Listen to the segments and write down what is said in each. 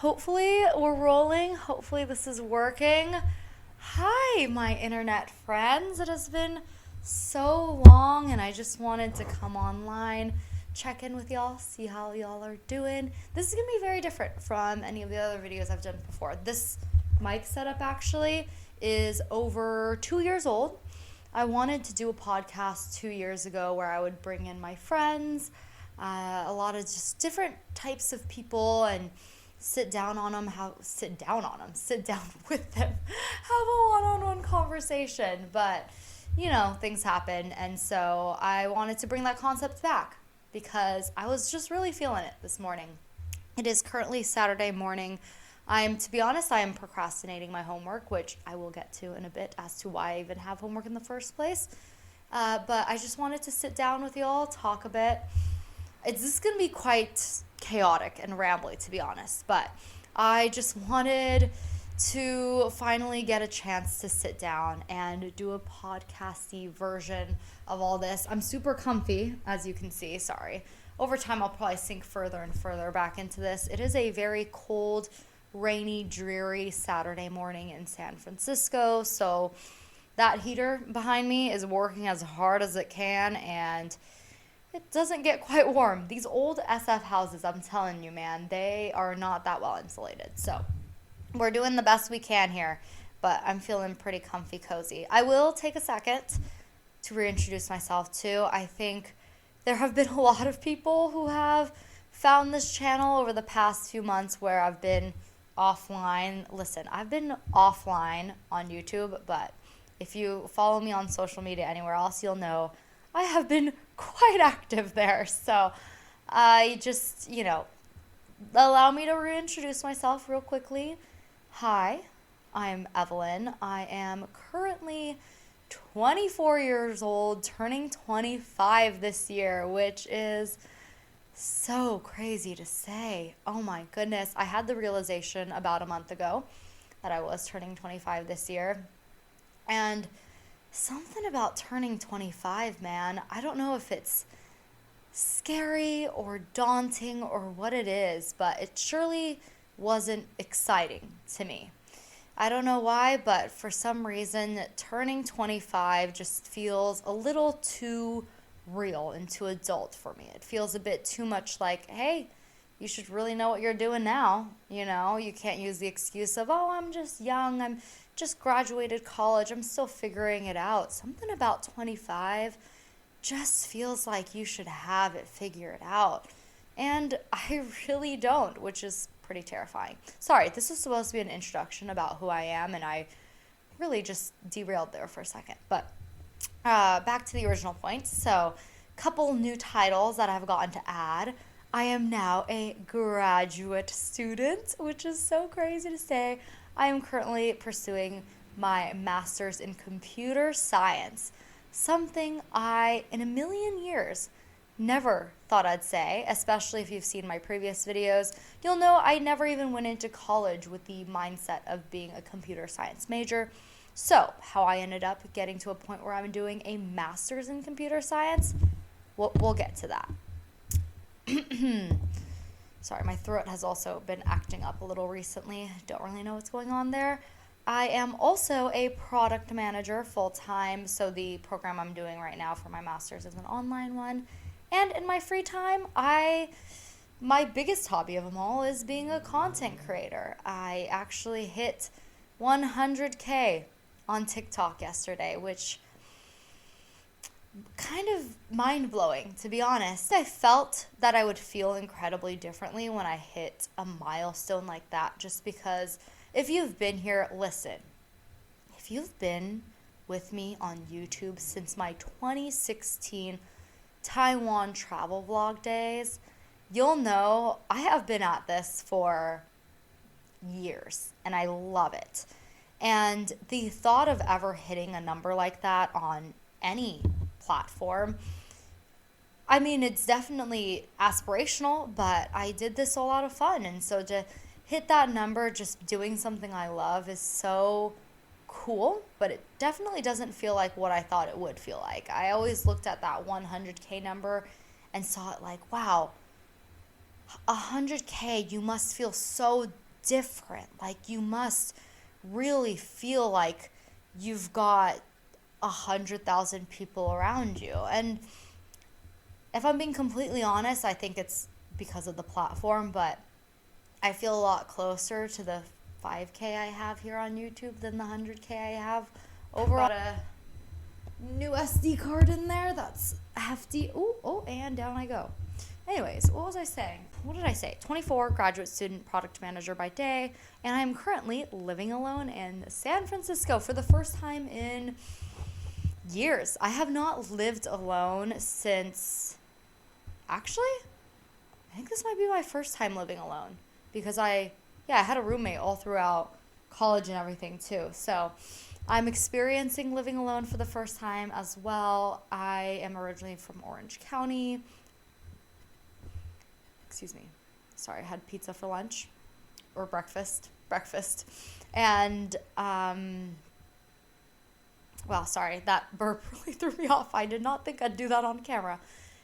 hopefully we're rolling. Hopefully this is working. Hi, my internet friends. It has been so long and I just wanted to come online, check in with y'all, see how y'all are doing. This is going to be very different from any of the other videos I've done before. This mic setup actually is over 2 years old. I wanted to do a podcast 2 years ago where I would bring in my friends, a lot of just different types of people, and sit down with them, have a one-on-one conversation. But things happen, and so I wanted to bring that concept back because I was just really feeling it this morning. It is currently Saturday morning. To be honest, I am procrastinating my homework, which I will get to in a bit as to why I even have homework in the first place. But I just wanted to sit down with y'all, talk a bit. This is going to be quite chaotic and rambly, to be honest, but I just wanted to finally get a chance to sit down and do a podcasty version of all this. I'm super comfy, as you can see. Sorry. Over time, I'll probably sink further and further back into this. It is a very cold, rainy, dreary Saturday morning in San Francisco, so that heater behind me is working as hard as it can, and it doesn't get quite warm. These old SF houses, I'm telling you, man, they are not that well insulated. So we're doing the best we can here, but I'm feeling pretty comfy, cozy. I will take a second to reintroduce myself too. I think there have been a lot of people who have found this channel over the past few months where I've been offline. Listen, I've been offline on YouTube, but if you follow me on social media anywhere else, you'll know I have been quite active there. So I just, allow me to reintroduce myself real quickly. Hi, I'm Evelyn. I am currently 24 years old, turning 25 this year, which is so crazy to say. Oh my goodness. I had the realization about a month ago that I was turning 25 this year. And something about turning 25, man, I don't know if it's scary or daunting or what it is, but it surely wasn't exciting to me. I don't know why, but for some reason, turning 25 just feels a little too real and too adult for me. It feels a bit too much like, hey, you should really know what you're doing now. You can't use the excuse of, oh, I'm just young, I'm just graduated college, I'm still figuring it out. Something about 25 just feels like you should have it figured out. And I really don't, which is pretty terrifying. Sorry, this was supposed to be an introduction about who I am, and I really just derailed there for a second. But back to the original point. So, couple new titles that I've gotten to add. I am now a graduate student, which is so crazy to say. I am currently pursuing my master's in computer science, something I, in a million years, never thought I'd say, especially if you've seen my previous videos. You'll know I never even went into college with the mindset of being a computer science major. So, how I ended up getting to a point where I'm doing a master's in computer science, we'll get to that. Sorry, my throat has also been acting up a little recently. Don't really know what's going on there. I am also a product manager full-time, so the program I'm doing right now for my master's is an online one. And in my free time, my biggest hobby of them all is being a content creator. I actually hit 100K on TikTok yesterday, which kind of mind-blowing, to be honest. I felt that I would feel incredibly differently when I hit a milestone like that, just because if you've been here, listen, if you've been with me on YouTube since my 2016 Taiwan travel vlog days, you'll know I have been at this for years, and I love it. And the thought of ever hitting a number like that on any platform, I mean, it's definitely aspirational, but I did this all out of fun. And so to hit that number just doing something I love is so cool, but it definitely doesn't feel like what I thought it would feel like. I always looked at that 100K number and saw it like, wow, 100K, you must feel so different. Like, you must really feel like you've got 100,000 people around you. And if I'm being completely honest, I think it's because of the platform, but I feel a lot closer to the 5K I have here on YouTube than the 100K I have overall. Got a new SD card in there that's hefty. Oh, and down I go. Anyways, what was I saying? What did I say? 24, graduate student, product manager by day, and I'm currently living alone in San Francisco for the first time in years. I have not lived alone since, actually, I think this might be my first time living alone, because I had a roommate all throughout college and everything too. So I'm experiencing living alone for the first time as well. I am originally from Orange County. Excuse me. Sorry, I had pizza for lunch or breakfast. And, well, sorry, that burp really threw me off. I did not think I'd do that on camera.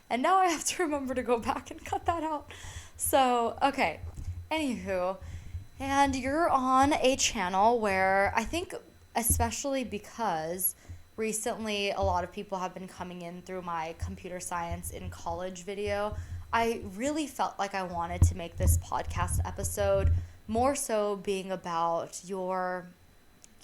And now I have to remember to go back and cut that out. So, okay. Anywho, and you're on a channel where I think, especially because recently a lot of people have been coming in through my computer science in college video, I really felt like I wanted to make this podcast episode more so being about your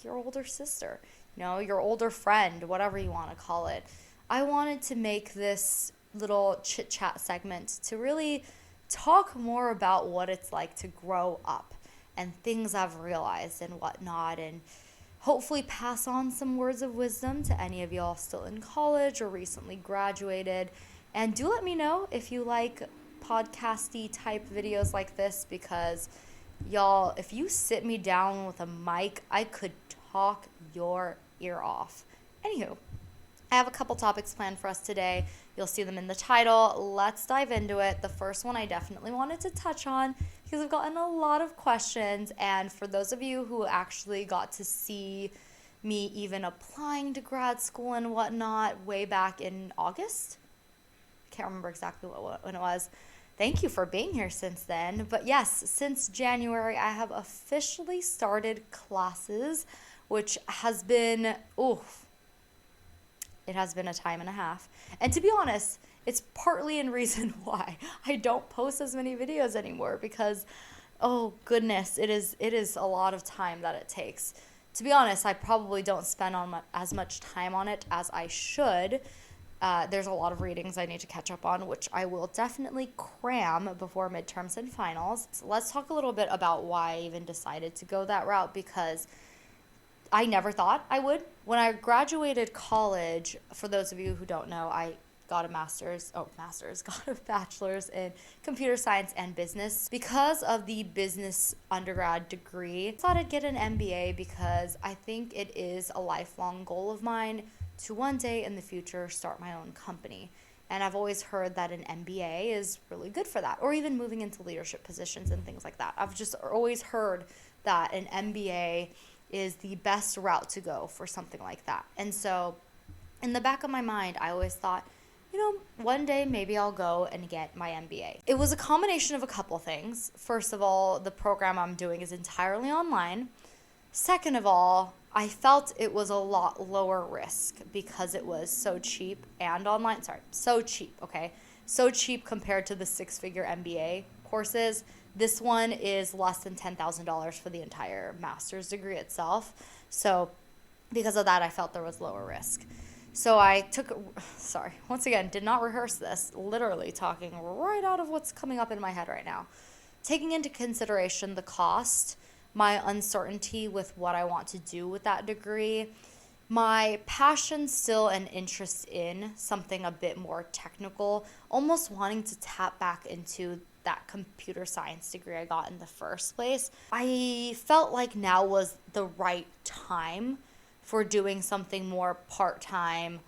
older sister, your older friend, whatever you want to call it. I wanted to make this little chit chat segment to really talk more about what it's like to grow up and things I've realized and whatnot, and hopefully pass on some words of wisdom to any of y'all still in college or recently graduated. And do let me know if you like podcasty type videos like this, because y'all, if you sit me down with a mic, I could talk your ear off. Anywho, I have a couple topics planned for us today. You'll see them in the title. Let's dive into it. The first one I definitely wanted to touch on because I've gotten a lot of questions. And for those of you who actually got to see me even applying to grad school and whatnot way back in August, can't remember exactly when it was. Thank you for being here since then. But yes, since January, I have officially started classes, which has been, it has been a time and a half. And to be honest, it's partly in reason why I don't post as many videos anymore, because, oh goodness, it is a lot of time that it takes. To be honest, I probably don't spend as much time on it as I should. There's a lot of readings I need to catch up on, which I will definitely cram before midterms and finals. So let's talk a little bit about why I even decided to go that route, because I never thought I would. When I graduated college, for those of you who don't know, I got a got a bachelor's in computer science and business. Because of the business undergrad degree, I thought I'd get an MBA because I think it is a lifelong goal of mine to one day in the future start my own company. And I've always heard that an MBA is really good for that, or even moving into leadership positions and things like that. I've just always heard that an MBA is the best route to go for something like that. And so in the back of my mind, I always thought, one day maybe I'll go and get my MBA. It was a combination of a couple things. First of all, the program I'm doing is entirely online. Second of all, I felt it was a lot lower risk because it was so cheap and online. So cheap, okay? So cheap compared to the six-figure MBA courses. This one is less than $10,000 for the entire master's degree itself. So because of that, I felt there was lower risk. So I once again, did not rehearse this, literally talking right out of what's coming up in my head right now. Taking into consideration the cost, my uncertainty with what I want to do with that degree, my passion still and interest in something a bit more technical, almost wanting to tap back into that computer science degree I got in the first place. I felt like now was the right time for doing something more part-time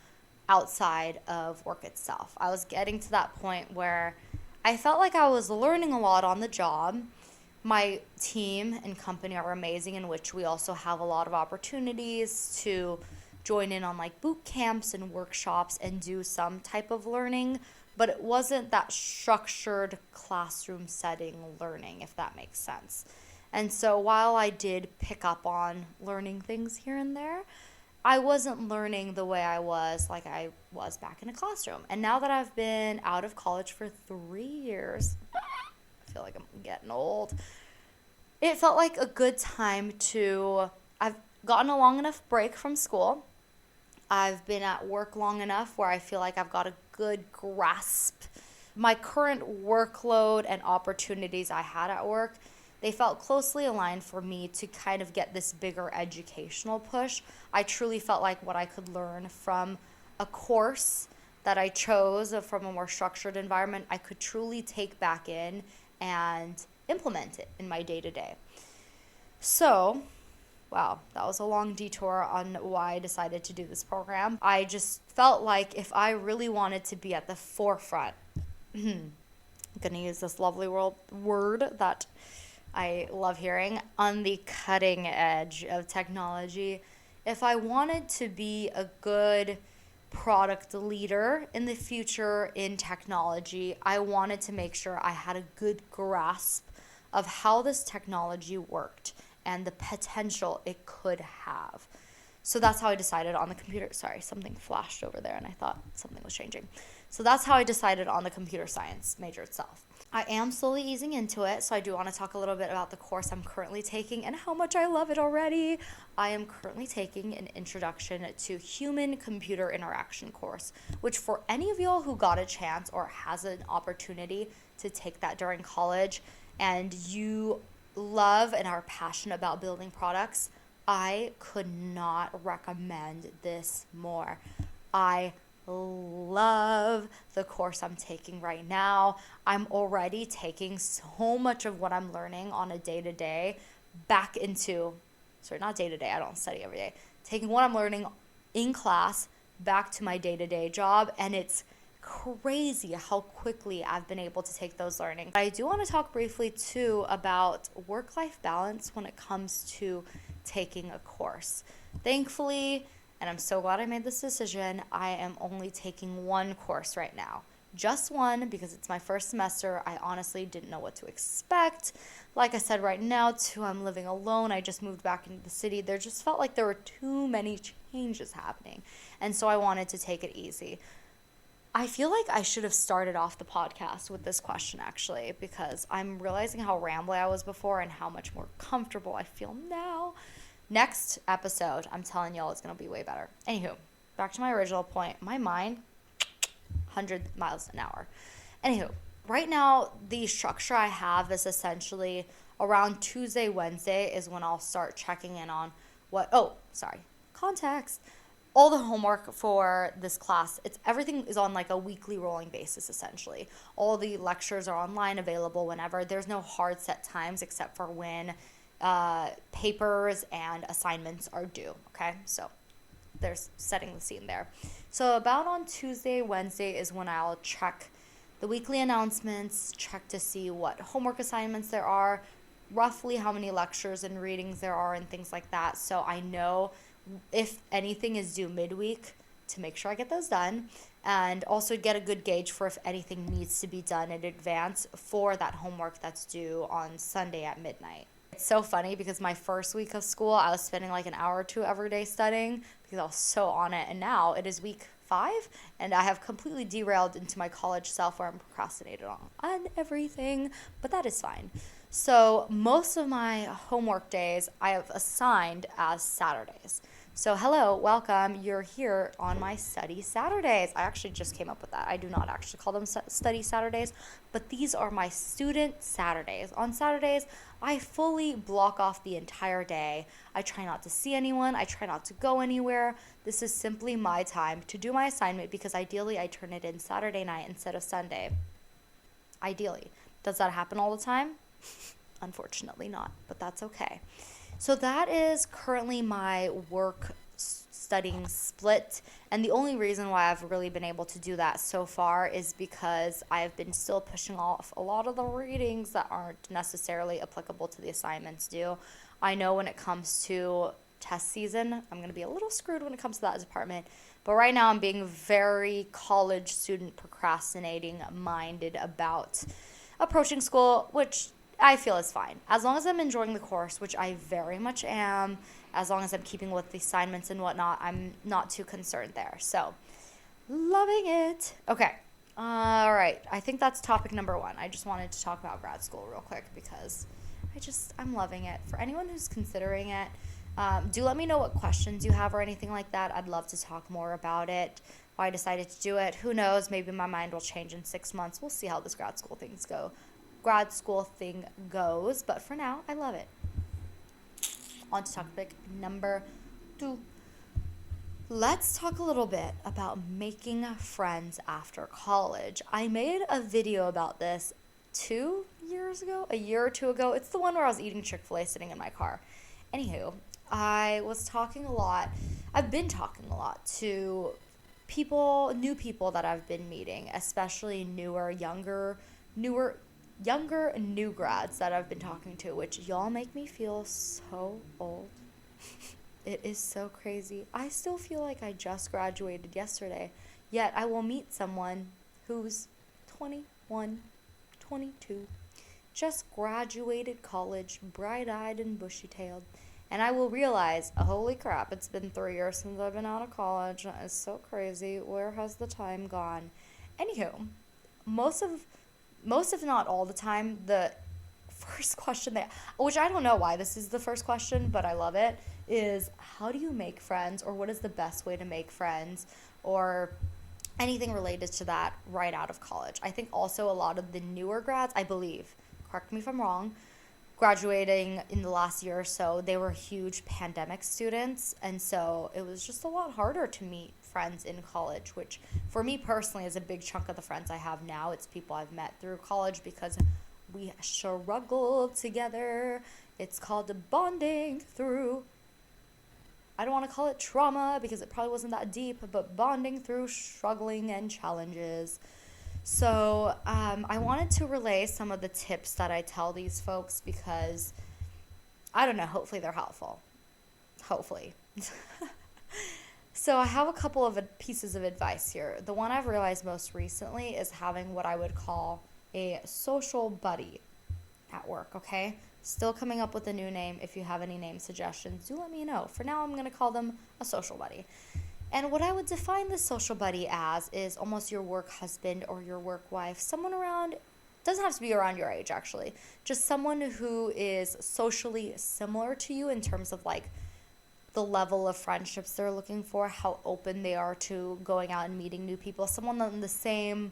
outside of work itself. I was getting to that point where I felt like I was learning a lot on the job. My team and company are amazing, in which we also have a lot of opportunities to join in on like boot camps and workshops and do some type of learning, but it wasn't that structured classroom setting learning, if that makes sense. And so while I did pick up on learning things here and there, I wasn't learning the way I was like I was back in a classroom. And now that I've been out of college for 3 years, I feel like I'm getting old. It felt like a good time I've gotten a long enough break from school. I've been at work long enough where I feel like I've got a good grasp. My current workload and opportunities I had at work, they felt closely aligned for me to kind of get this bigger educational push. I truly felt like what I could learn from a course that I chose from a more structured environment, I could truly take back in and implement it in my day-to-day. So, wow, that was a long detour on why I decided to do this program. I just felt like if I really wanted to be at the forefront, I'm going to use this lovely word that I love hearing, on the cutting edge of technology. If I wanted to be a good product leader in the future in technology, I wanted to make sure I had a good grasp of how this technology worked and the potential it could have. So that's how I decided on the computer. Sorry, something flashed over there and I thought something was changing. So that's how I decided on the computer science major itself. I am slowly easing into it, so I do want to talk a little bit about the course I'm currently taking and how much I love it already. I am currently taking an Introduction to Human-Computer Interaction course, which for any of y'all who got a chance or has an opportunity to take that during college and you love and are passionate about building products, I could not recommend this more. I love the course I'm taking right now. I'm already taking so much of what I'm learning on a day-to-day back into, not day-to-day, I don't study every day, taking what I'm learning in class back to my day-to-day job, and it's crazy how quickly I've been able to take those learnings. I do want to talk briefly too about work-life balance when it comes to taking a course. Thankfully, and I'm so glad I made this decision, I am only taking one course right now. Just one, because it's my first semester. I honestly didn't know what to expect. Like I said, right now too, I'm living alone. I just moved back into the city. There just felt like there were too many changes happening. And so I wanted to take it easy. I feel like I should have started off the podcast with this question actually, because I'm realizing how rambly I was before and how much more comfortable I feel now. Next episode, I'm telling y'all, it's going to be way better. Anywho, back to my original point. My mind, 100 miles an hour. Anywho, right now, the structure I have is essentially around Tuesday, Wednesday is when I'll start checking in on context. All the homework for this class, everything is on like a weekly rolling basis, essentially. All the lectures are online, available whenever. There's no hard set times except for when papers and assignments are due. Okay, so there's setting the scene there. So about on Tuesday, Wednesday is when I'll check the weekly announcements, check to see what homework assignments there are, roughly how many lectures and readings there are and things like that. So I know if anything is due midweek to make sure I get those done, and also get a good gauge for if anything needs to be done in advance for that homework that's due on Sunday at midnight. It's so funny because my first week of school, I was spending like an hour or two every day studying because I was so on it. And now it is week 5 and I have completely derailed into my college self where I'm procrastinated on everything, but that is fine. So most of my homework days I have assigned as Saturdays. So hello, welcome. You're here on my study Saturdays. I actually just came up with that. I do not actually call them study Saturdays, but these are my student Saturdays. On Saturdays, I fully block off the entire day. I try not to see anyone. I try not to go anywhere. This is simply my time to do my assignment because ideally I turn it in Saturday night instead of Sunday. Ideally. Does that happen all the time? Unfortunately not, but that's okay. So that is currently my work studying split, and the only reason why I've really been able to do that so far is because I've been still pushing off a lot of the readings that aren't necessarily applicable to the assignments due. I know when it comes to test season, I'm going to be a little screwed when it comes to that department, but right now I'm being very college student procrastinating minded about approaching school, which I feel is fine. As long as I'm enjoying the course, which I very much am, as long as I'm keeping with the assignments and whatnot, I'm not too concerned there. So, loving it. Okay. All right. I think that's topic number one. I just wanted to talk about grad school real quick because I'm loving it. For anyone who's considering it, do let me know what questions you have or anything like that. I'd love to talk more about it. Why I decided to do it. Who knows? Maybe my mind will change in 6 months. We'll see how this grad school thing goes. But for now, I love it. On to topic number 2. Let's talk a little bit about making friends after college. I made a video about this 2 years ago, a year or two ago. It's the one where I was eating Chick-fil-A sitting in my car. Anywho, I've been talking a lot to new people that I've been meeting, especially younger new grads that I've been talking to, which y'all make me feel so old. It is so crazy. I still feel like I just graduated yesterday, yet I will meet someone who's 21, 22, just graduated college, bright-eyed and bushy-tailed, and I will realize, holy crap, it's been 3 years since I've been out of college. It's so crazy. Where has the time gone? Anywho, most if not all the time, the first question which I don't know why this is the first question, but I love it, is how do you make friends, or what is the best way to make friends, or anything related to that right out of college. I think also a lot of the newer grads, I believe, correct me if I'm wrong, graduating in the last year or so, they were huge pandemic students, and so it was just a lot harder to meet friends in college, which for me personally is a big chunk of the friends I have now. It's people I've met through college because we struggled together. It's called bonding through, I don't want to call it trauma because it probably wasn't that deep, but bonding through struggling and challenges. So I wanted to relay some of the tips that I tell these folks because, I don't know, hopefully they're helpful. Hopefully. So I have a couple of pieces of advice here. The one I've realized most recently is having what I would call a social buddy at work, okay? Still coming up with a new name. If you have any name suggestions, do let me know. For now, I'm going to call them a social buddy. And what I would define the social buddy as is almost your work husband or your work wife, someone around, doesn't have to be around your age actually, just someone who is socially similar to you in terms of like the level of friendships they're looking for, how open they are to going out and meeting new people, someone on the same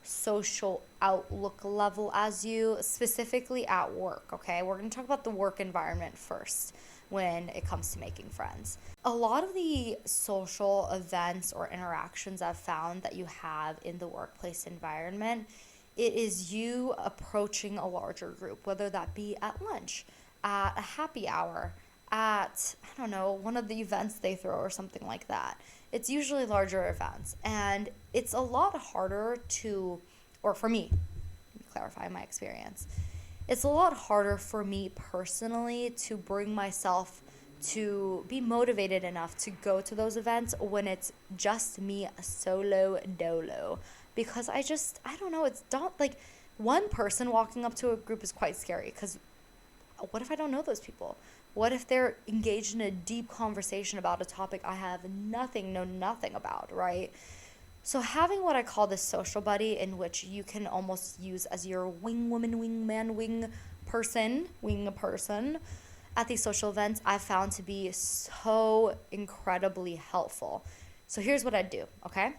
social outlook level as you, specifically at work, okay? We're going to talk about the work environment first when it comes to making friends. A lot of the social events or interactions I've found that you have in the workplace environment, it is you approaching a larger group, whether that be at lunch, at a happy hour, at, I don't know, one of the events they throw or something like that. It's usually larger events, and it's a lot harder to, or for me, let me clarify my experience, it's a lot harder for me personally to bring myself to be motivated enough to go to those events when it's just me solo dolo, because I don't know, it's not like one person walking up to a group is quite scary, because what if I don't know those people? What if they're engaged in a deep conversation about a topic I have know nothing about, right? So having what I call this social buddy, in which you can almost use as your wing woman, wingman, wing person at these social events, I've found to be so incredibly helpful. So here's what I'd do, okay?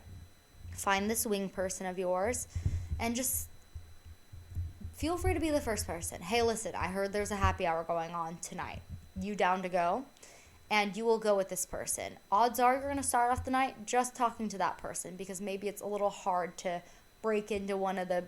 Find this wing person of yours and just feel free to be the first person. Hey, listen, I heard there's a happy hour going on tonight. You down to go? And you will go with this person. Odds are you're going to start off the night just talking to that person, because maybe it's a little hard to break into one of the,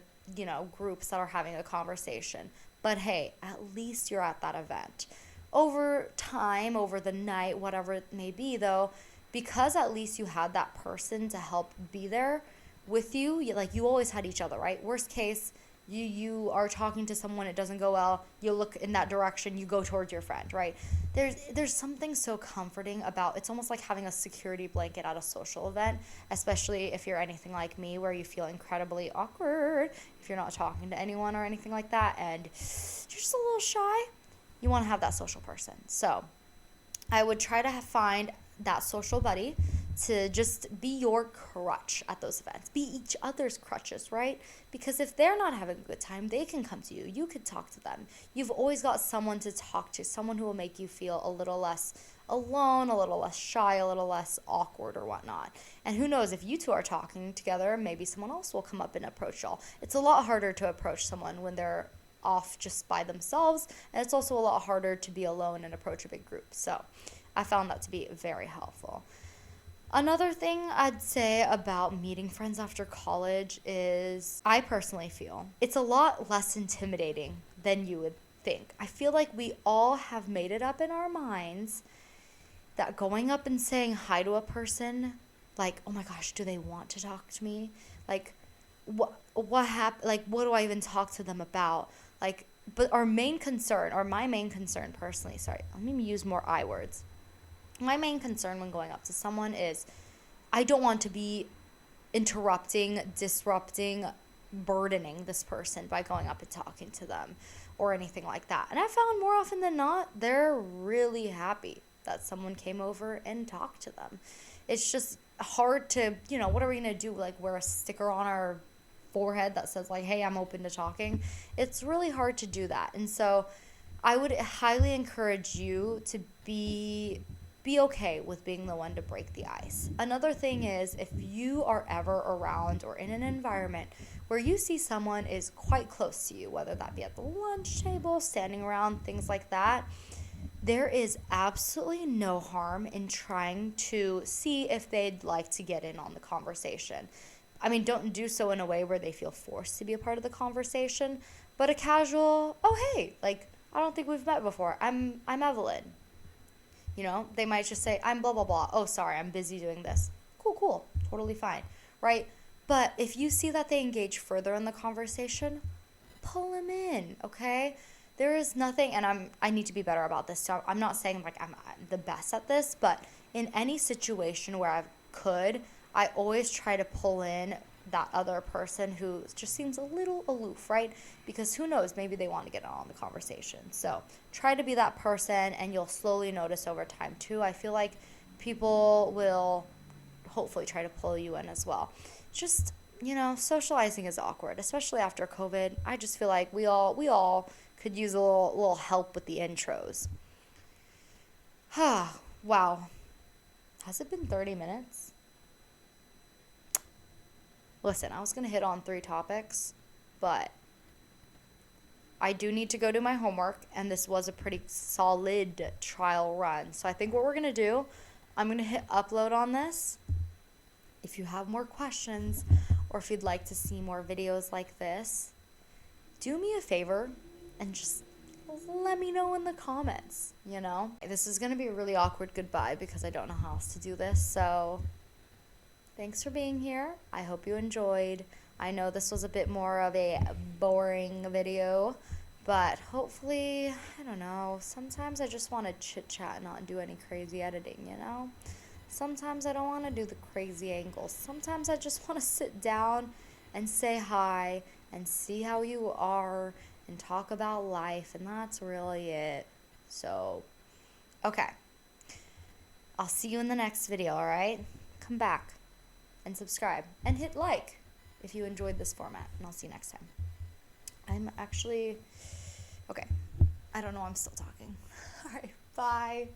groups that are having a conversation. But hey, at least you're at that event. Over time, over the night, whatever it may be though, because at least you had that person to help be there with you, you always had each other, right? Worst case, you are talking to someone, it doesn't go well, you look in that direction, you go towards your friend, right? There's something so comforting about, it's almost like having a security blanket at a social event, especially if you're anything like me, where you feel incredibly awkward if you're not talking to anyone or anything like that, and you're just a little shy. You want to have that social person. So I would try to find that social buddy to just be your crutch at those events. Be each other's crutches, right? Because if they're not having a good time, they can come to you. You could talk to them. You've always got someone to talk to, someone who will make you feel a little less alone, a little less shy, a little less awkward or whatnot. And who knows, if you two are talking together, maybe someone else will come up and approach y'all. It's a lot harder to approach someone when they're off just by themselves, and it's also a lot harder to be alone and approach a big group. So I found that to be very helpful. Another thing I'd say about meeting friends after college is, I personally feel it's a lot less intimidating than you would think. I feel like we all have made it up in our minds that going up and saying hi to a person, like, oh my gosh, do they want to talk to me? Like, what happened? Like, what do I even talk to them about? Like, but our main concern, or my main concern personally, sorry, let me use more I words. My main concern when going up to someone is, I don't want to be interrupting, disrupting, burdening this person by going up and talking to them or anything like that. And I found more often than not, they're really happy that someone came over and talked to them. It's just hard to, what are we going to do? Like, wear a sticker on our forehead that says, like, hey, I'm open to talking? It's really hard to do that. And so I would highly encourage you to be okay with being the one to break the ice. Another thing is, if you are ever around or in an environment where you see someone is quite close to you, whether that be at the lunch table, standing around, things like that, there is absolutely no harm in trying to see if they'd like to get in on the conversation. I mean, don't do so in a way where they feel forced to be a part of the conversation, but a casual, oh, hey, like, I don't think we've met before. I'm Evelyn. They might just say, I'm blah, blah, blah. Oh, sorry, I'm busy doing this. Cool. Totally fine, right? But if you see that they engage further in the conversation, pull them in, okay? There is nothing, and I need to be better about this. So I'm not saying like I'm the best at this, but in any situation where I always try to pull in that other person who just seems a little aloof, right? Because who knows, maybe they want to get on the conversation. So try to be that person, and you'll slowly notice over time too. I feel like people will hopefully try to pull you in as well. Just, socializing is awkward, especially after COVID. I just feel like we all could use a little help with the intros. Wow. Has it been 30 minutes? Listen, I was going to hit on 3 topics, but I do need to go do my homework, and this was a pretty solid trial run. So I think what we're going to do, I'm going to hit upload on this. If you have more questions, or if you'd like to see more videos like this, do me a favor and just let me know in the comments, This is going to be a really awkward goodbye because I don't know how else to do this, so thanks for being here. I hope you enjoyed. I know this was a bit more of a boring video, but hopefully, I don't know, sometimes I just want to chit-chat and not do any crazy editing, Sometimes I don't want to do the crazy angles. Sometimes I just want to sit down and say hi and see how you are and talk about life, and that's really it. So, okay. I'll see you in the next video, all right? Come back and subscribe and hit like if you enjoyed this format, and I'll see you next time. Okay. I don't know, I'm still talking. All right, bye.